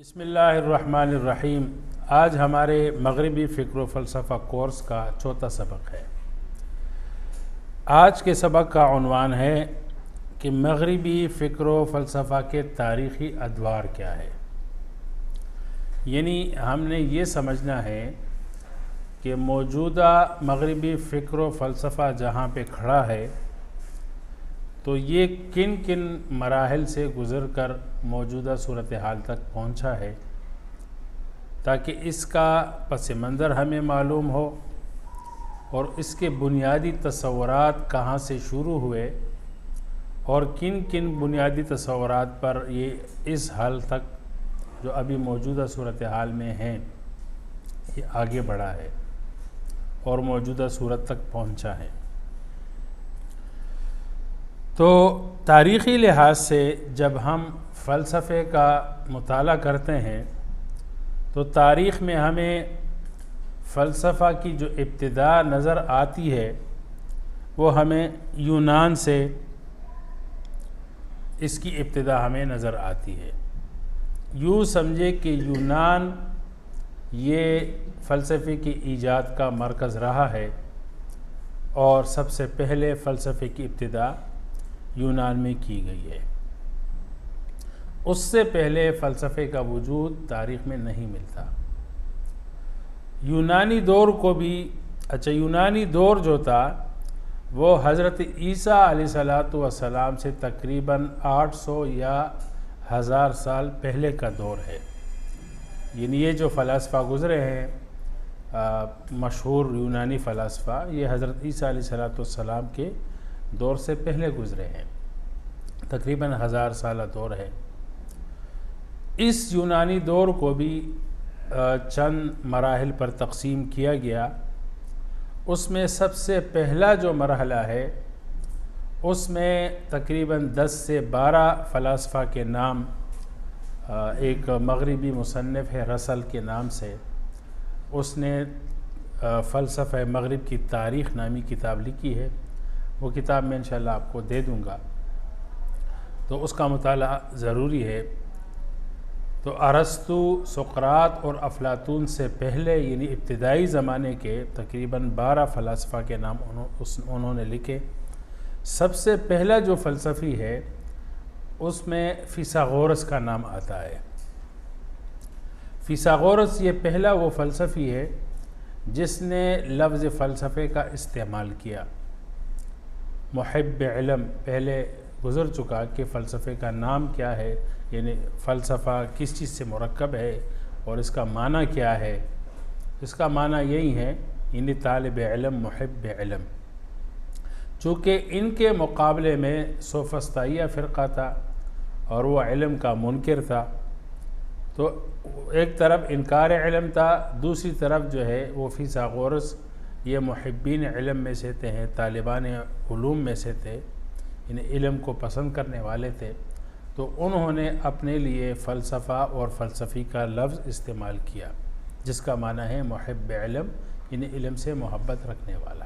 بسم اللہ الرحمن الرحیم۔ آج ہمارے مغربی فکر و فلسفہ کورس کا چوتھا سبق ہے۔ آج کے سبق کا عنوان ہے کہ مغربی فکر و فلسفہ کے تاریخی ادوار کیا ہے۔ یعنی ہم نے یہ سمجھنا ہے کہ موجودہ مغربی فکر و فلسفہ جہاں پہ کھڑا ہے تو یہ کن کن مراحل سے گزر کر موجودہ صورتحال تک پہنچا ہے، تاکہ اس کا پس منظر ہمیں معلوم ہو اور اس کے بنیادی تصورات کہاں سے شروع ہوئے اور کن کن بنیادی تصورات پر یہ اس حال تک جو ابھی موجودہ صورتحال میں ہیں یہ آگے بڑھا ہے اور موجودہ صورت تک پہنچا ہے۔ تو تاریخی لحاظ سے جب ہم فلسفے کا مطالعہ کرتے ہیں تو تاریخ میں ہمیں فلسفہ کی جو ابتدا نظر آتی ہے وہ ہمیں یونان سے اس کی ابتدا ہمیں نظر آتی ہے۔ یوں سمجھے کہ یونان یہ فلسفے کی ایجاد کا مرکز رہا ہے اور سب سے پہلے فلسفے کی ابتدا یونان میں کی گئی ہے۔ اس سے پہلے فلسفے کا وجود تاریخ میں نہیں ملتا۔ یونانی دور کو بھی یونانی دور جو تھا وہ حضرت عیسیٰ علیہ السلام سے تقریباً 800 یا 1000 سال پہلے کا دور ہے۔ یعنی یہ جو فلاسفہ گزرے ہیں مشہور یونانی فلاسفہ، یہ حضرت عیسیٰ علیہ السلام کے دور سے پہلے گزرے ہیں، تقریباً 1000 سالہ دور ہے۔ اس یونانی دور کو بھی چند مراحل پر تقسیم کیا گیا۔ اس میں سب سے پہلا جو مرحلہ ہے اس میں تقریباً 10 سے 12 فلاسفہ کے نام، ایک مغربی مصنف ہے رسل کے نام سے، اس نے فلسفہ مغرب کی تاریخ نامی کتاب لکھی ہے۔ وہ کتاب میں انشاءاللہ آپ کو دے دوں گا، تو اس کا مطالعہ ضروری ہے۔ تو ارسطو، سقراط اور افلاطون سے پہلے یعنی ابتدائی زمانے کے تقریباً 12 فلاسفہ کے نام انہوں نے لکھے۔ سب سے پہلا جو فلسفی ہے اس میں فیثاغورس کا نام آتا ہے۔ فیثاغورس یہ پہلا وہ فلسفی ہے جس نے لفظ فلسفے کا استعمال کیا۔ محب علم پہلے گزر چکا کہ فلسفے کا نام کیا ہے، یعنی فلسفہ کس چیز سے مرکب ہے اور اس کا معنی کیا ہے۔ اس کا معنی یہی ہے، یعنی طالب علم، محب علم۔ چونکہ ان کے مقابلے میں سوفسطائیہ فرقہ تھا اور وہ علم کا منکر تھا، تو ایک طرف انکار علم تھا، دوسری طرف جو ہے وہ فیثاغورس یہ محبین علم میں سے تھے، طالبان علوم میں سے تھے، یعنی علم کو پسند کرنے والے تھے۔ تو انہوں نے اپنے لیے فلسفہ اور فلسفی کا لفظ استعمال کیا جس کا معنی ہے محب علم، یعنی علم سے محبت رکھنے والا۔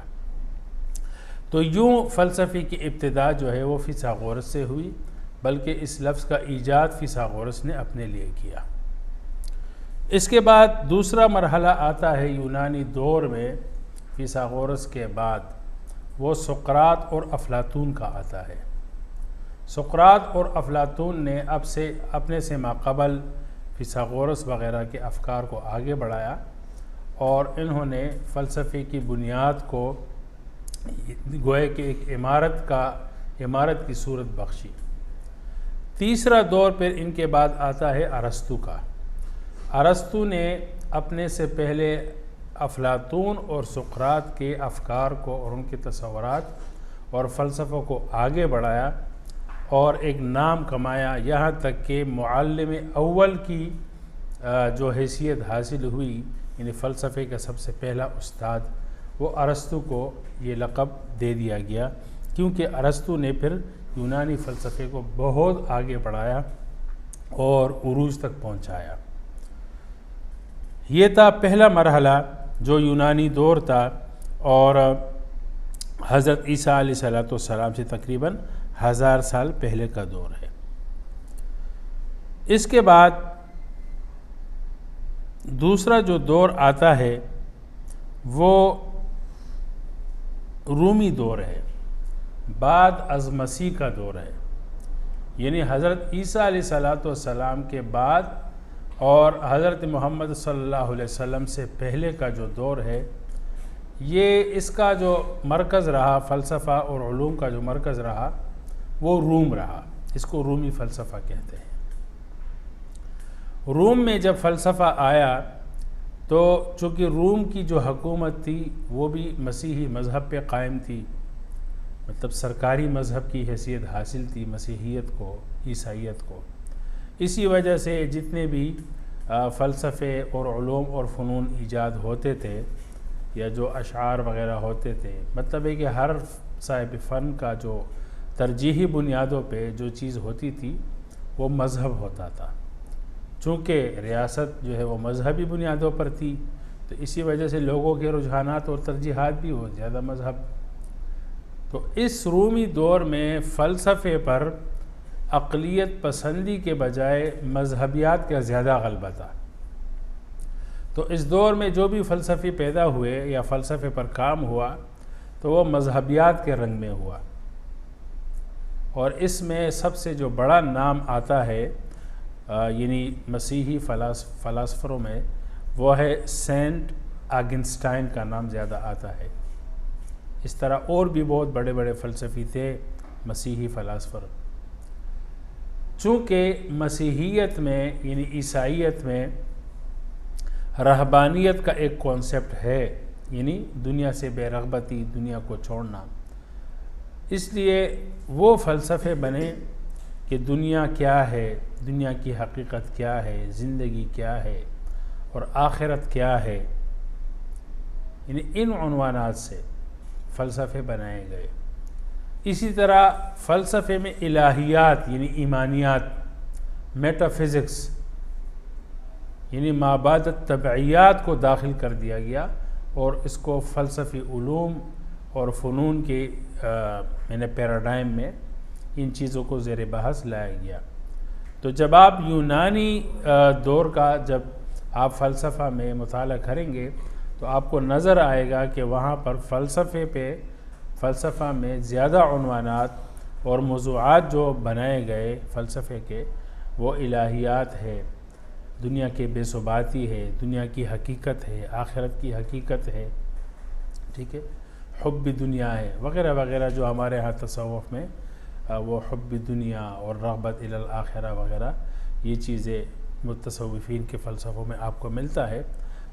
تو یوں فلسفی کی ابتدا جو ہے وہ فیثاغورس سے ہوئی، بلکہ اس لفظ کا ایجاد فیثاغورس نے اپنے لیے کیا۔ اس کے بعد دوسرا مرحلہ آتا ہے یونانی دور میں، فیثاغورس کے بعد وہ سقراط اور افلاطون کا آتا ہے۔ سقراط اور افلاطون نے اپنے سے ماقبل فیثاغورس وغیرہ کے افکار کو آگے بڑھایا اور انہوں نے فلسفے کی بنیاد کو گوئے کہ ایک عمارت کی صورت بخشی۔ تیسرا دور پھر ان کے بعد آتا ہے ارسطو کا۔ ارسطو نے اپنے سے پہلے افلاطون اور سقراط کے افکار کو اور ان کے تصورات اور فلسفوں کو آگے بڑھایا اور ایک نام کمایا، یہاں تک کہ معلم اول کی جو حیثیت حاصل ہوئی، یعنی فلسفے کا سب سے پہلا استاد، وہ ارسطو کو یہ لقب دے دیا گیا، کیونکہ ارسطو نے پھر یونانی فلسفے کو بہت آگے بڑھایا اور عروج تک پہنچایا۔ یہ تھا پہلا مرحلہ جو یونانی دور تھا اور حضرت عیسیٰ علیہ السلام سے تقریباً 1000 سال پہلے کا دور ہے۔ اس کے بعد دوسرا جو دور آتا ہے وہ رومی دور ہے، بعد از مسیح کا دور ہے، یعنی حضرت عیسیٰ علیہ السلام کے بعد اور حضرت محمد صلی اللہ علیہ وسلم سے پہلے کا جو دور ہے، یہ اس کا جو مرکز رہا، فلسفہ اور علوم کا جو مرکز رہا وہ روم رہا۔ اس کو رومی فلسفہ کہتے ہیں۔ روم میں جب فلسفہ آیا تو چونکہ روم کی جو حکومت تھی وہ بھی مسیحی مذہب پہ قائم تھی، مطلب سرکاری مذہب کی حیثیت حاصل تھی مسیحیت کو، عیسائیت کو۔ اسی وجہ سے جتنے بھی فلسفے اور علوم اور فنون ایجاد ہوتے تھے یا جو اشعار وغیرہ ہوتے تھے، مطلب ہے کہ ہر صاحب فن کا جو ترجیحی بنیادوں پہ جو چیز ہوتی تھی وہ مذہب ہوتا تھا۔ چونکہ ریاست جو ہے وہ مذہبی بنیادوں پر تھی تو اسی وجہ سے لوگوں کے رجحانات اور ترجیحات بھی ہو زیادہ مذہب۔ تو اس رومی دور میں فلسفے پر اقلیت پسندی کے بجائے مذہبیات کا زیادہ غلبہ تھا۔ تو اس دور میں جو بھی فلسفی پیدا ہوئے یا فلسفے پر کام ہوا تو وہ مذہبیات کے رنگ میں ہوا، اور اس میں سب سے جو بڑا نام آتا ہے یعنی مسیحی فلاسفروں میں وہ ہے سینٹ آگنسٹائن کا نام زیادہ آتا ہے۔ اس طرح اور بھی بہت بڑے بڑے فلسفی تھے مسیحی فلاسفر۔ چونکہ مسیحیت میں یعنی عیسائیت میں رہبانیت کا ایک کانسیپٹ ہے، یعنی دنیا سے بے رغبتی، دنیا کو چھوڑنا، اس لیے وہ فلسفے بنے کہ دنیا کیا ہے، دنیا کی حقیقت کیا ہے، زندگی کیا ہے اور آخرت کیا ہے، یعنی ان عنوانات سے فلسفے بنائے گئے۔ اسی طرح فلسفے میں الہیات یعنی ایمانیات، میٹا فزکس یعنی مابعد الطبعیات کو داخل کر دیا گیا، اور اس کو فلسفی علوم اور فنون کے پیراڈائم میں ان چیزوں کو زیر بحث لایا گیا۔ تو جب آپ یونانی دور کا جب آپ فلسفہ میں مطالعہ کریں گے تو آپ کو نظر آئے گا کہ وہاں پر فلسفہ میں زیادہ عنوانات اور موضوعات جو بنائے گئے فلسفے کے وہ الہیات ہے، دنیا کے بے ثباتی ہے، دنیا کی حقیقت ہے، آخرت کی حقیقت ہے، ٹھیک ہے، حب دنیا ہے وغیرہ وغیرہ، جو ہمارے ہاں تصوف میں وہ حب دنیا اور رغبت الی الآخرہ وغیرہ یہ چیزیں متصوفین کے فلسفوں میں آپ کو ملتا ہے۔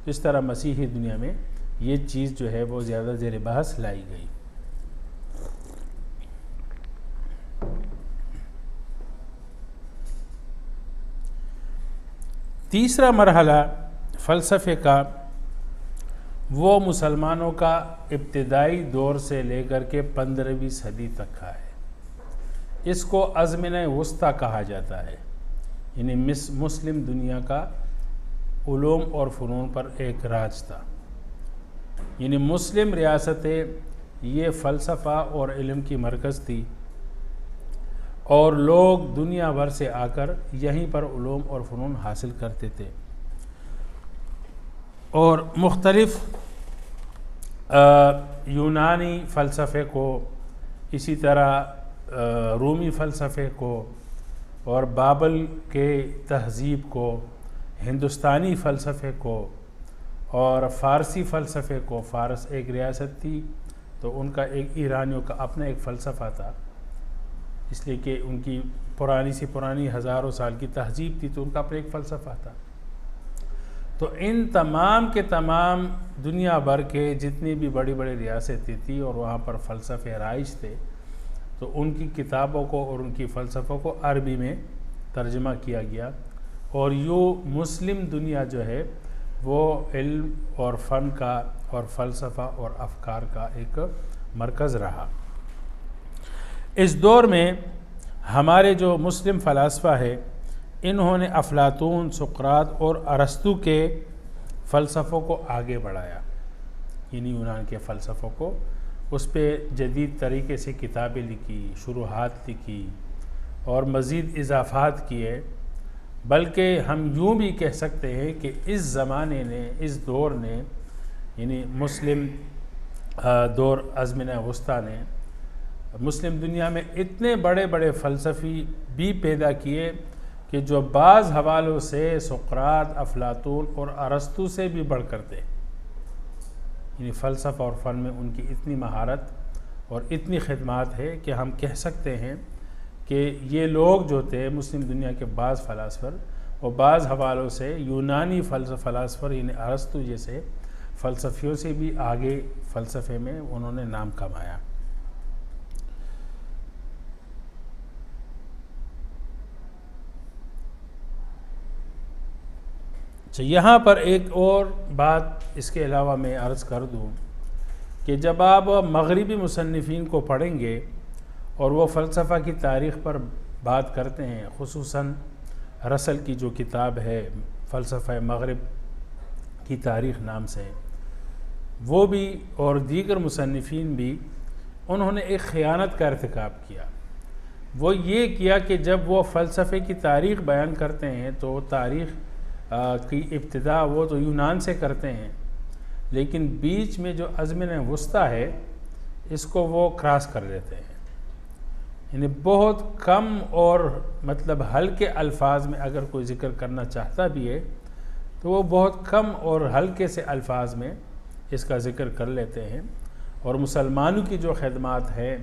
تو اس طرح مسیحی دنیا میں یہ چیز جو ہے وہ زیادہ زیر بحث لائی گئی۔ تیسرا مرحلہ فلسفے کا وہ مسلمانوں کا ابتدائی دور سے لے کر کے 15ویں صدی تک کا ہے۔ اس کو ازمنہ وسطیٰ کہا جاتا ہے، یعنی مسلم دنیا کا علوم اور فنون پر ایک راج تھا، یعنی مسلم ریاستیں یہ فلسفہ اور علم کی مرکز تھی، اور لوگ دنیا بھر سے آ کر یہیں پر علوم اور فنون حاصل کرتے تھے، اور مختلف یونانی فلسفے کو، اسی طرح رومی فلسفے کو اور بابل کے تہذیب کو، ہندوستانی فلسفے کو اور فارسی فلسفے کو، فارس ایک ریاست تھی تو ان کا ایک ایرانیوں کا اپنا ایک فلسفہ تھا، اس لیے کہ ان کی پرانی سے پرانی ہزاروں سال کی تہذیب تھی تو ان کا اپنا ایک فلسفہ تھا۔ تو ان تمام کے تمام دنیا بھر کے جتنی بھی بڑی بڑی ریاستیں تھیں اور وہاں پر فلسفے رائج تھے، تو ان کی کتابوں کو اور ان کی فلسفوں کو عربی میں ترجمہ کیا گیا، اور یوں مسلم دنیا جو ہے وہ علم اور فن کا اور فلسفہ اور افکار کا ایک مرکز رہا۔ اس دور میں ہمارے جو مسلم فلاسفہ ہے انہوں نے افلاطون، سقراط اور ارسطو کے فلسفوں کو آگے بڑھایا، یعنی یونان کے فلسفوں کو، اس پہ جدید طریقے سے کتابیں لکھی، شروحات لکھی اور مزید اضافات کیے، بلکہ ہم یوں بھی کہہ سکتے ہیں کہ اس زمانے نے، اس دور نے، یعنی مسلم دور ازمنہ وسطیٰ نے مسلم دنیا میں اتنے بڑے بڑے فلسفی بھی پیدا کیے کہ جو بعض حوالوں سے سقراط، افلاطون اور ارسطو سے بھی بڑھ کر تھے۔ یعنی فلسفہ اور فن میں ان کی اتنی مہارت اور اتنی خدمات ہے کہ ہم کہہ سکتے ہیں کہ یہ لوگ جو تھے مسلم دنیا کے بعض فلاسفر، اور بعض حوالوں سے یونانی فلاسفر یعنی ارسطو جیسے فلسفیوں سے بھی آگے فلسفے میں انہوں نے نام کمایا۔ یہاں پر ایک اور بات اس کے علاوہ میں عرض کر دوں کہ جب آپ مغربی مصنفین کو پڑھیں گے اور وہ فلسفہ کی تاریخ پر بات کرتے ہیں، خصوصاً رسل کی جو کتاب ہے فلسفہ مغرب کی تاریخ نام سے، وہ بھی اور دیگر مصنفین بھی انہوں نے ایک خیانت کا ارتکاب کیا۔ وہ یہ کیا کہ جب وہ فلسفے کی تاریخ بیان کرتے ہیں تو تاریخ کی ابتدا وہ تو یونان سے کرتے ہیں، لیکن بیچ میں جو ازمنہ وسطیٰ ہے اس کو وہ کراس کر لیتے ہیں۔ یعنی بہت کم اور مطلب ہلکے الفاظ میں اگر کوئی ذکر کرنا چاہتا بھی ہے تو وہ بہت کم اور ہلکے سے الفاظ میں اس کا ذکر کر لیتے ہیں، اور مسلمانوں کی جو خدمات ہے،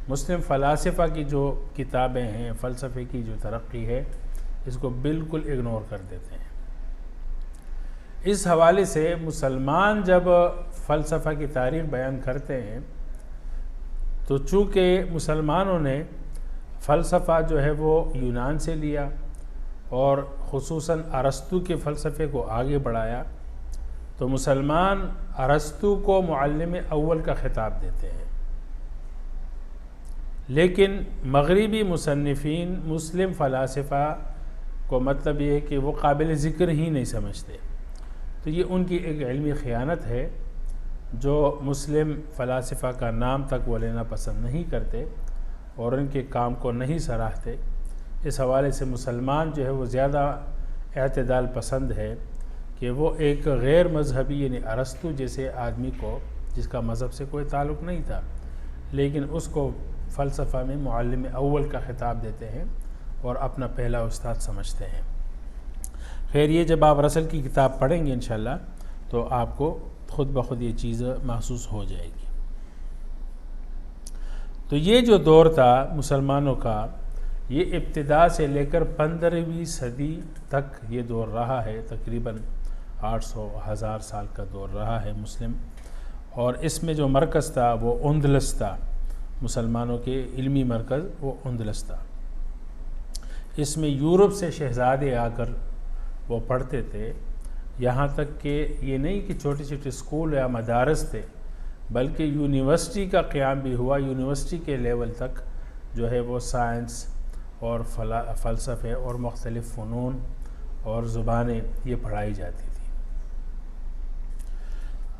مسلم فلاسفہ کی جو کتابیں ہیں، فلسفے کی جو ترقی ہے، اس کو بالکل اگنور کر دیتے ہیں۔ اس حوالے سے مسلمان جب فلسفہ کی تاریخ بیان کرتے ہیں تو چونکہ مسلمانوں نے فلسفہ جو ہے وہ یونان سے لیا اور خصوصاً ارسطو کے فلسفے کو آگے بڑھایا، تو مسلمان ارسطو کو معلم اول کا خطاب دیتے ہیں، لیکن مغربی مصنفین مسلم فلاسفہ کو مطلب یہ ہے کہ وہ قابل ذکر ہی نہیں سمجھتے۔ تو یہ ان کی ایک علمی خیانت ہے جو مسلم فلاسفہ کا نام تک وہ لینا پسند نہیں کرتے اور ان کے کام کو نہیں سراہتے۔ اس حوالے سے مسلمان جو ہے وہ زیادہ اعتدال پسند ہے کہ وہ ایک غیر مذہبی یعنی ارسطو جیسے آدمی کو، جس کا مذہب سے کوئی تعلق نہیں تھا، لیکن اس کو فلسفہ میں معلم اول کا خطاب دیتے ہیں اور اپنا پہلا استاد سمجھتے ہیں۔ خیر، یہ جب آپ رسل کی کتاب پڑھیں گے انشاءاللہ تو آپ کو خود بخود یہ چیز محسوس ہو جائے گی۔ تو یہ جو دور تھا مسلمانوں کا، یہ ابتدا سے لے کر 15ویں صدی تک یہ دور رہا ہے، تقریباً 800-1000 سال کا دور رہا ہے مسلم، اور اس میں جو مرکز تھا وہ اندلس تھا، مسلمانوں کے علمی مرکز وہ اندلس تھا۔ اس میں یورپ سے شہزادے آ کر وہ پڑھتے تھے، یہاں تک کہ یہ نہیں کہ چھوٹے چھوٹے اسکول یا مدارس تھے، بلکہ یونیورسٹی کا قیام بھی ہوا۔ یونیورسٹی کے لیول تک جو ہے وہ سائنس اور فلسفے اور مختلف فنون اور زبانیں یہ پڑھائی جاتی تھی۔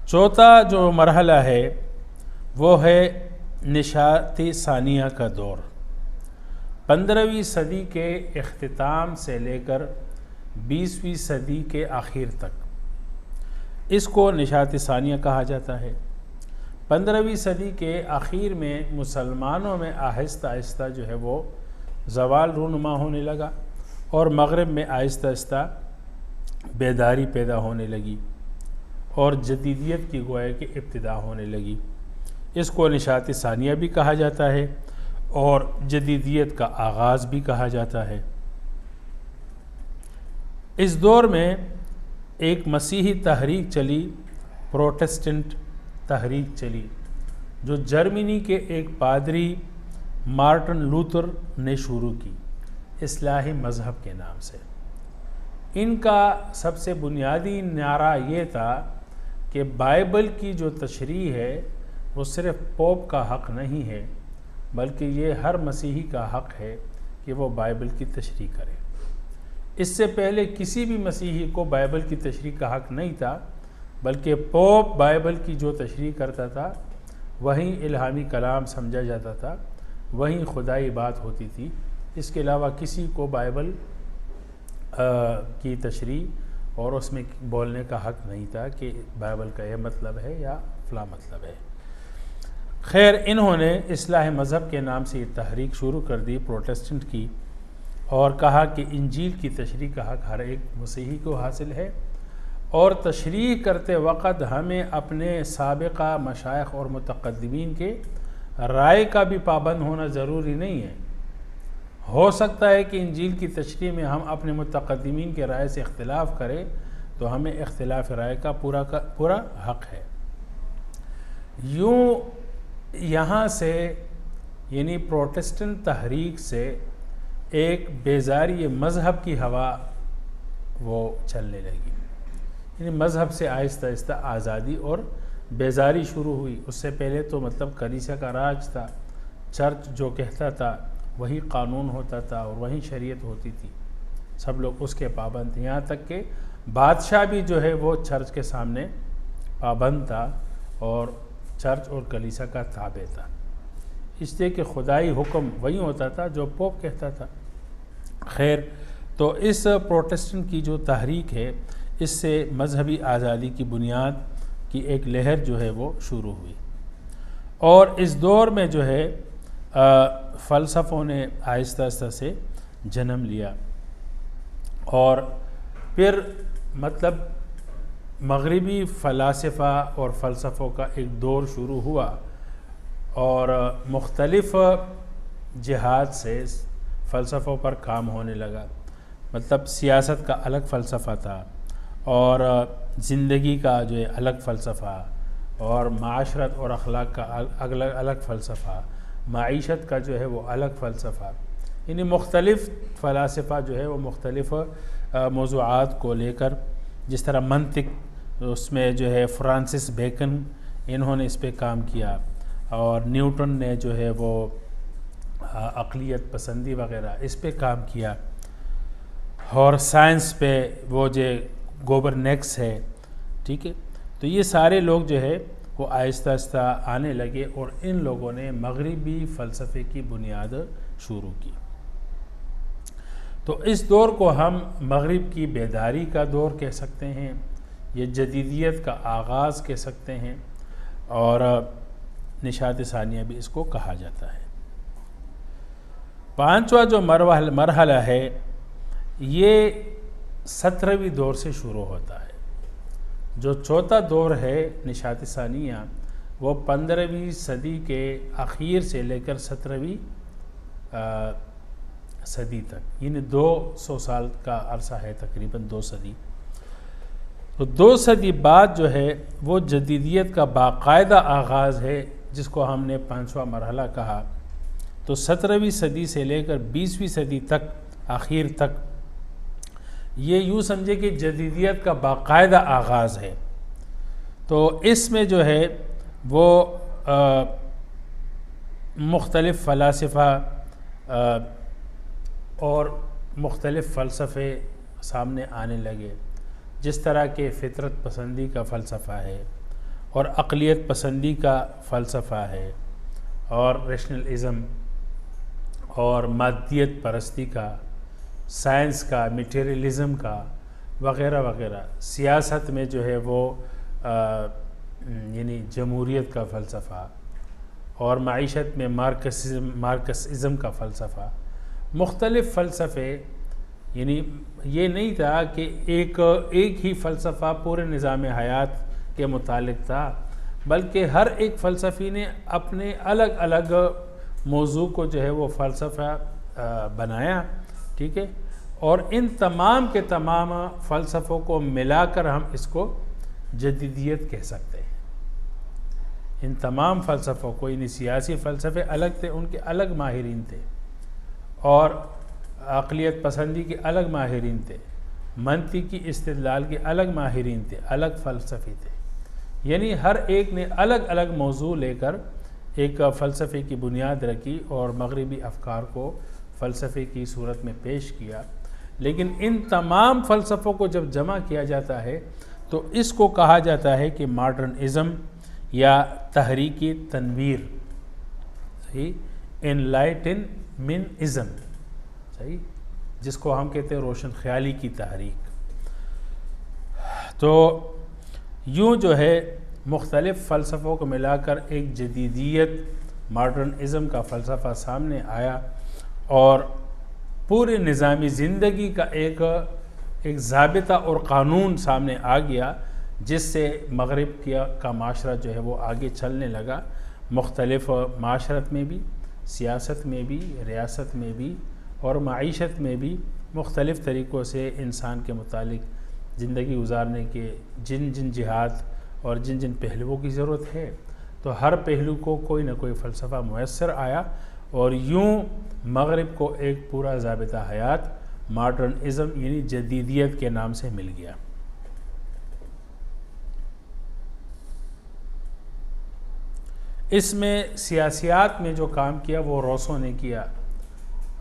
چوتھا جو مرحلہ ہے وہ ہے نشاط ثانیہ کا دور، 15ویں صدی کے اختتام سے لے کر 20ویں صدی کے آخر تک اس کو نشاط ثانیہ کہا جاتا ہے۔ 15ویں صدی کے آخر میں مسلمانوں میں آہستہ آہستہ جو ہے وہ زوال رونما ہونے لگا، اور مغرب میں آہستہ آہستہ بیداری پیدا ہونے لگی اور جدیدیت کی گویا کہ ابتدا ہونے لگی۔ اس کو نشاط ثانیہ بھی کہا جاتا ہے اور جدیدیت کا آغاز بھی کہا جاتا ہے۔ اس دور میں ایک مسیحی تحریک چلی، پروٹسٹنٹ تحریک چلی، جو جرمنی کے ایک پادری مارٹن لوتھر نے شروع کی، اصلاحی مذہب کے نام سے۔ ان کا سب سے بنیادی نعرہ یہ تھا کہ بائبل کی جو تشریح ہے وہ صرف پوپ کا حق نہیں ہے، بلکہ یہ ہر مسیحی کا حق ہے کہ وہ بائبل کی تشریح کرے۔ اس سے پہلے کسی بھی مسیحی کو بائبل کی تشریح کا حق نہیں تھا، بلکہ پوپ بائبل کی جو تشریح کرتا تھا وہیں الہامی کلام سمجھا جاتا تھا، وہیں خدائی بات ہوتی تھی۔ اس کے علاوہ کسی کو بائبل کی تشریح اور اس میں بولنے کا حق نہیں تھا کہ بائبل کا یہ مطلب ہے یا فلاں مطلب ہے۔ خیر، انہوں نے اصلاح مذہب کے نام سے یہ تحریک شروع کر دی پروٹسٹنٹ کی، اور کہا کہ انجیل کی تشریح کا حق ہر ایک مسیحی کو حاصل ہے، اور تشریح کرتے وقت ہمیں اپنے سابقہ مشائخ اور متقدمین کے رائے کا بھی پابند ہونا ضروری نہیں ہے۔ ہو سکتا ہے کہ انجیل کی تشریح میں ہم اپنے متقدمین کے رائے سے اختلاف کریں، تو ہمیں اختلاف رائے کا پورا حق ہے۔ یوں یہاں سے یعنی پروٹسٹنٹ تحریک سے ایک بیزاری مذہب کی ہوا وہ چلنے لگی، یعنی مذہب سے آہستہ آہستہ آزادی اور بیزاری شروع ہوئی۔ اس سے پہلے تو مطلب کلیسا کا راج تھا، چرچ جو کہتا تھا وہی قانون ہوتا تھا اور وہی شریعت ہوتی تھی، سب لوگ اس کے پابند تھے، یہاں تک کہ بادشاہ بھی جو ہے وہ چرچ کے سامنے پابند تھا اور چرچ اور کلیسا کا تابع تھا، اس لیے کہ خدائی حکم وہی ہوتا تھا جو پوپ کہتا تھا۔ خیر، تو اس پروٹسٹنٹ کی جو تحریک ہے، اس سے مذہبی آزادی کی بنیاد کی ایک لہر جو ہے وہ شروع ہوئی، اور اس دور میں جو ہے فلسفوں نے آہستہ آہستہ سے جنم لیا، اور پھر مطلب مغربی فلاسفہ اور فلسفوں کا ایک دور شروع ہوا، اور مختلف جہات سے فلسفوں پر کام ہونے لگا۔ مطلب سیاست کا الگ فلسفہ تھا، اور زندگی کا جو ہے الگ فلسفہ، اور معاشرت اور اخلاق کا الگ فلسفہ، معیشت کا جو ہے وہ الگ فلسفہ، یعنی مختلف فلاسفہ جو ہے وہ مختلف موضوعات کو لے کر، جس طرح منطق، اس میں جو ہے فرانسس بیکن انہوں نے اس پہ کام کیا، اور نیوٹن نے جو ہے وہ عقلیت پسندی وغیرہ اس پہ کام کیا، اور سائنس پہ وہ جو گوبرنیکس ہے، ٹھیک ہے۔ تو یہ سارے لوگ جو ہے وہ آہستہ آہستہ آنے لگے، اور ان لوگوں نے مغربی فلسفے کی بنیاد شروع کی۔ تو اس دور کو ہم مغرب کی بیداری کا دور کہہ سکتے ہیں، یہ جدیدیت کا آغاز کہہ سکتے ہیں، اور نشاط ثانیہ بھی اس کو کہا جاتا ہے۔ پانچواں جو مرحلہ ہے، یہ 17ویں دور سے شروع ہوتا ہے۔ جو چوتھا دور ہے نشاط ثانیہ، وہ 15ویں صدی کے اخیر سے لے کر 17ویں صدی تک، یعنی 200 سال کا عرصہ ہے، تقریباً 2 صدی۔ تو 2 صدی بعد جو ہے وہ جدیدیت کا باقاعدہ آغاز ہے، جس کو ہم نے 5واں مرحلہ کہا۔ تو 17ویں صدی سے لے کر 20ویں صدی تک، آخر تک، یہ یوں سمجھے کہ جدیدیت کا باقاعدہ آغاز ہے۔ تو اس میں جو ہے وہ مختلف فلاسفہ اور مختلف فلسفے سامنے آنے لگے، جس طرح کہ فطرت پسندی کا فلسفہ ہے، اور عقلیت پسندی کا فلسفہ ہے، اور ریشنلزم اور مادیت پرستی کا، سائنس کا، میٹیریلزم کا وغیرہ وغیرہ۔ سیاست میں جو ہے وہ یعنی جمہوریت کا فلسفہ، اور معیشت میں مارکسزم کا فلسفہ، مختلف فلسفے، یعنی یہ نہیں تھا کہ ایک ہی فلسفہ پورے نظام حیات کے متعلق تھا، بلکہ ہر ایک فلسفی نے اپنے الگ الگ موضوع کو جو ہے وہ فلسفہ بنایا، ٹھیک ہے، اور ان تمام کے تمام فلسفوں کو ملا کر ہم اس کو جدیدیت کہہ سکتے ہیں۔ ان تمام فلسفوں کو، یعنی سیاسی فلسفے الگ تھے، ان کے الگ ماہرین تھے، اور عقلیت پسندی کے الگ ماہرین تھے، منطقی استدلال کے الگ ماہرین تھے، الگ فلسفی تھے، یعنی ہر ایک نے الگ الگ موضوع لے کر ایک فلسفے کی بنیاد رکھی اور مغربی افکار کو فلسفے کی صورت میں پیش کیا۔ لیکن ان تمام فلسفوں کو جب جمع کیا جاتا ہے تو اس کو کہا جاتا ہے کہ ماڈرنزم یا تحریکی تنویر، صحیح، انلائٹنمنٹزم، صحیح، جس کو ہم کہتے ہیں روشن خیالی کی تحریک۔ تو یوں جو ہے مختلف فلسفوں کو ملا کر ایک جدیدیت، ماڈرنزم کا فلسفہ سامنے آیا، اور پورے نظامی زندگی کا ایک ضابطہ اور قانون سامنے آ گیا، جس سے مغرب کا معاشرہ جو ہے وہ آگے چلنے لگا، مختلف معاشرت میں بھی، سیاست میں بھی، ریاست میں بھی اور معیشت میں بھی مختلف طریقوں سے انسان کے متعلق زندگی گزارنے کے جن جہات اور جن پہلوؤں کی ضرورت ہے، تو ہر پہلو کو کوئی نہ کوئی فلسفہ میسر آیا، اور یوں مغرب کو ایک پورا ضابطہ حیات ماڈرنزم یعنی جدیدیت کے نام سے مل گیا۔ اس میں سیاسیات میں جو کام کیا وہ روسو نے کیا۔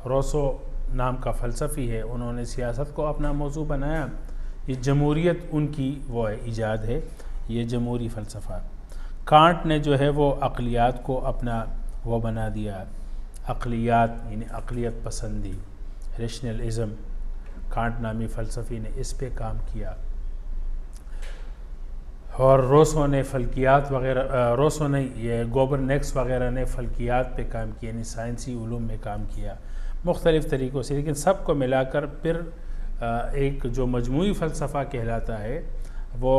روسو نام کا فلسفی ہے، انہوں نے سیاست کو اپنا موضوع بنایا۔ یہ جمہوریت ان کی وہ ایجاد ہے، یہ جمہوری فلسفہ۔ کانٹ نے جو ہے وہ عقلیات کو اپنا وہ بنا دیا، عقلیات یعنی عقلیت پسندی، ریشنلزم، کانٹ نامی فلسفی نے اس پہ کام کیا۔ اور روسو نے فلکیات وغیرہ، روسو نے یہ گوبرنیکس وغیرہ نے فلکیات پہ کام کیا، یعنی سائنسی علوم میں کام کیا مختلف طریقوں سے، لیکن سب کو ملا کر پھر ایک جو مجموعی فلسفہ کہلاتا ہے وہ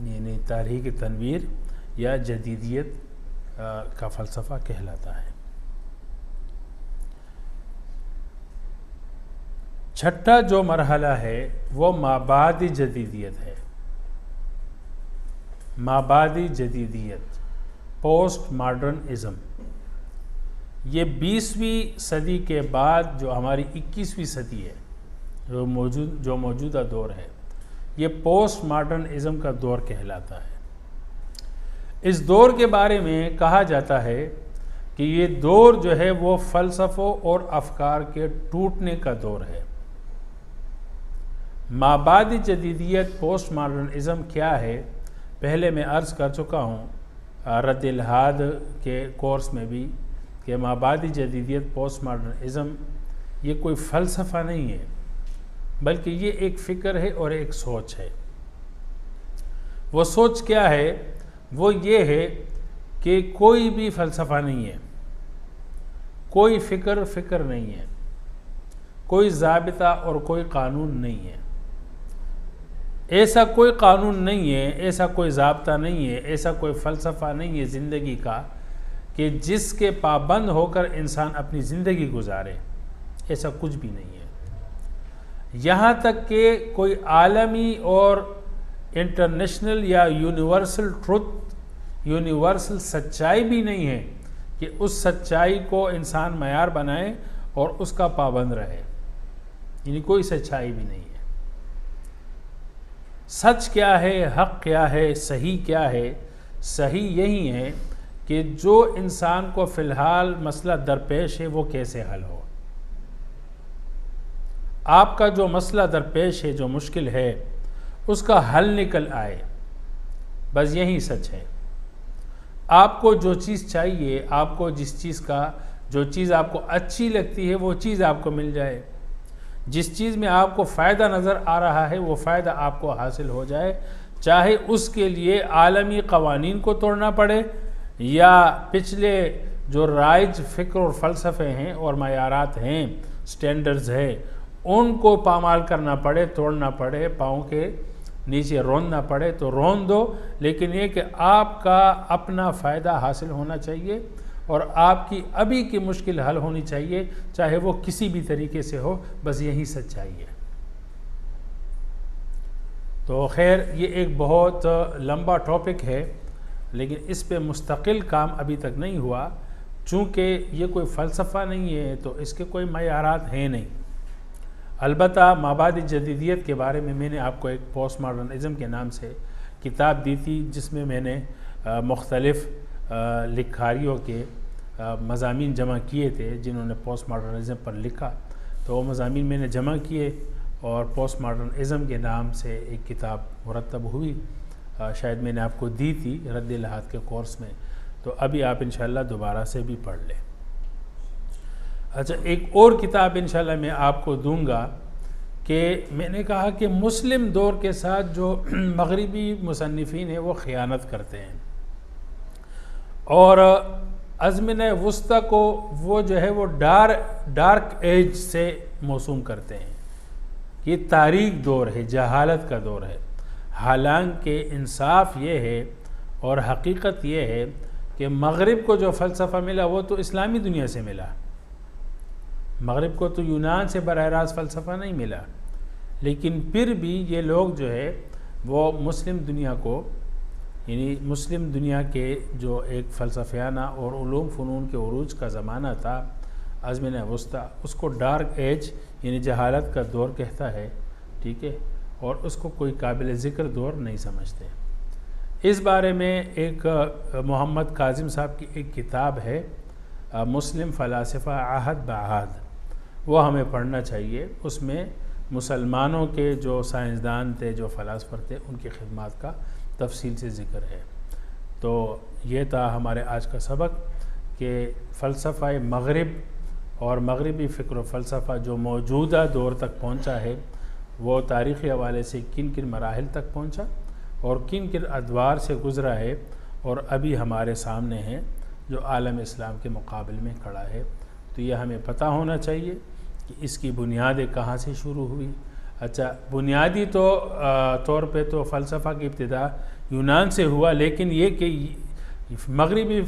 یعنی تحریک تنویر یا جدیدیت کا فلسفہ کہلاتا ہے۔ چھٹا جو مرحلہ ہے وہ مابعد جدیدیت ہے، مابعد جدیدیت، پوسٹ ماڈرنزم۔ یہ 20ویں صدی کے بعد جو ہماری 21ویں صدی ہے، جو موجودہ دور ہے، یہ پوسٹ ماڈرنزم کا دور کہلاتا ہے۔ اس دور کے بارے میں کہا جاتا ہے کہ یہ دور جو ہے وہ فلسفوں اور افکار کے ٹوٹنے کا دور ہے۔ مابعد جدیدیت، پوسٹ ماڈرنزم کیا ہے، پہلے میں عرض کر چکا ہوں رد الحاد کے کورس میں بھی کہ مابعد جدیدیت، پوسٹ ماڈرنزم یہ کوئی فلسفہ نہیں ہے، بلکہ یہ ایک فکر ہے اور ایک سوچ ہے۔ وہ سوچ کیا ہے؟ وہ یہ ہے کہ کوئی بھی فلسفہ نہیں ہے، کوئی فکر نہیں ہے، کوئی ضابطہ اور کوئی قانون نہیں ہے، ایسا کوئی قانون نہیں ہے، ایسا کوئی ضابطہ نہیں ہے، ایسا کوئی فلسفہ نہیں ہے زندگی کا کہ جس کے پابند ہو کر انسان اپنی زندگی گزارے، ایسا کچھ بھی نہیں ہے۔ یہاں تک کہ کوئی عالمی اور انٹرنیشنل یا یونیورسل ٹروتھ، یونیورسل سچائی بھی نہیں ہے کہ اس سچائی کو انسان معیار بنائے اور اس کا پابند رہے، یعنی کوئی سچائی بھی نہیں ہے۔ سچ کیا ہے، حق کیا ہے، صحیح کیا ہے؟ صحیح یہی ہے کہ جو انسان کو فی الحال مسئلہ درپیش ہے وہ کیسے حل ہو۔ آپ کا جو مسئلہ درپیش ہے، جو مشکل ہے، اس کا حل نکل آئے، بس یہی سچ ہے۔ آپ کو جو چیز چاہیے، آپ کو جو چیز آپ کو اچھی لگتی ہے وہ چیز آپ کو مل جائے، جس چیز میں آپ کو فائدہ نظر آ رہا ہے وہ فائدہ آپ کو حاصل ہو جائے، چاہے اس کے لیے عالمی قوانین کو توڑنا پڑے یا پچھلے جو رائج فکر اور فلسفے ہیں اور معیارات ہیں، سٹینڈرز ہیں، ان کو پامال کرنا پڑے، توڑنا پڑے، پاؤں کے نیچے روندنا پڑے تو رون دو، لیکن یہ کہ آپ کا اپنا فائدہ حاصل ہونا چاہیے اور آپ کی ابھی کی مشکل حل ہونی چاہیے، چاہے وہ کسی بھی طریقے سے ہو، بس یہی سچائی ہے۔ تو خیر یہ ایک بہت لمبا ٹاپک ہے، لیکن اس پہ مستقل کام ابھی تک نہیں ہوا، چونکہ یہ کوئی فلسفہ نہیں ہے تو اس کے کوئی معیارات ہیں نہیں۔ البتہ مابعد جدیدیت کے بارے میں نے آپ کو ایک پوسٹ ماڈرنزم کے نام سے کتاب دی تھی، جس میں میں نے مختلف لکھاریوں کے مضامین جمع کیے تھے جنہوں نے پوسٹ ماڈرنزم پر لکھا، تو وہ مضامین میں نے جمع کیے اور پوسٹ ماڈرنزم کے نام سے ایک کتاب مرتب ہوئی، شاید میں نے آپ کو دی تھی رد الحاد کے کورس میں، تو ابھی آپ انشاءاللہ دوبارہ سے بھی پڑھ لیں۔ اچھا، ایک اور کتاب انشاءاللہ میں آپ کو دوں گا کہ میں نے کہا کہ مسلم دور کے ساتھ جو مغربی مصنفین ہیں وہ خیانت کرتے ہیں، اور ازمنہ وسطیٰ کو وہ جو ہے وہ ڈارک ایج سے موسوم کرتے ہیں، یہ تاریک دور ہے، جہالت کا دور ہے۔ حالانکہ انصاف یہ ہے اور حقیقت یہ ہے کہ مغرب کو جو فلسفہ ملا وہ تو اسلامی دنیا سے ملا، مغرب کو تو یونان سے براہ راست فلسفہ نہیں ملا، لیکن پھر بھی یہ لوگ جو ہے وہ مسلم دنیا کو، یعنی مسلم دنیا کے جو ایک فلسفیانہ اور علوم فنون کے عروج کا زمانہ تھا، ازمنہ وسطیٰ، اس کو ڈارک ایج یعنی جہالت کا دور کہتا ہے، ٹھیک ہے، اور اس کو کوئی قابل ذکر دور نہیں سمجھتے۔ اس بارے میں ایک محمد کاظم صاحب کی ایک کتاب ہے، مسلم فلاسفہ عہد بعہد، وہ ہمیں پڑھنا چاہیے۔ اس میں مسلمانوں کے جو سائنسدان تھے، جو فلاسفر تھے، ان کی خدمات کا تفصیل سے ذکر ہے۔ تو یہ تھا ہمارے آج کا سبق کہ فلسفہ مغرب اور مغربی فکر و فلسفہ جو موجودہ دور تک پہنچا ہے وہ تاریخی حوالے سے کن کن مراحل تک پہنچا اور کن کن ادوار سے گزرا ہے، اور ابھی ہمارے سامنے ہے جو عالم اسلام کے مقابل میں کھڑا ہے۔ تو یہ ہمیں پتہ ہونا چاہیے کہ اس کی بنیادیں کہاں سے شروع ہوئی۔ اچھا، بنیادی طور پہ تو فلسفہ کی ابتدا یونان سے ہوا، لیکن یہ کہ مغربی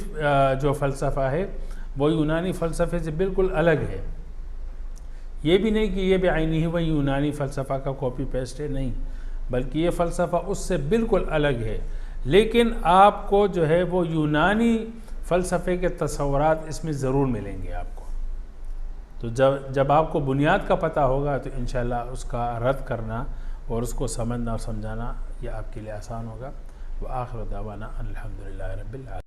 جو فلسفہ ہے وہ یونانی فلسفے سے بالکل الگ ہے۔ یہ بھی نہیں کہ یہ بعینی ہی وہ یونانی فلسفہ کا کاپی پیسٹ ہے، نہیں، بلکہ یہ فلسفہ اس سے بالکل الگ ہے، لیکن آپ کو جو ہے وہ یونانی فلسفے کے تصورات اس میں ضرور ملیں گے آپ کو۔ تو جب آپ کو بنیاد کا پتہ ہوگا تو انشاءاللہ اس کا رد کرنا اور اس کو سمجھنا اور سمجھانا یہ آپ کے لیے آسان ہوگا۔ وآخر دعوانا الحمدللہ رب العالمین۔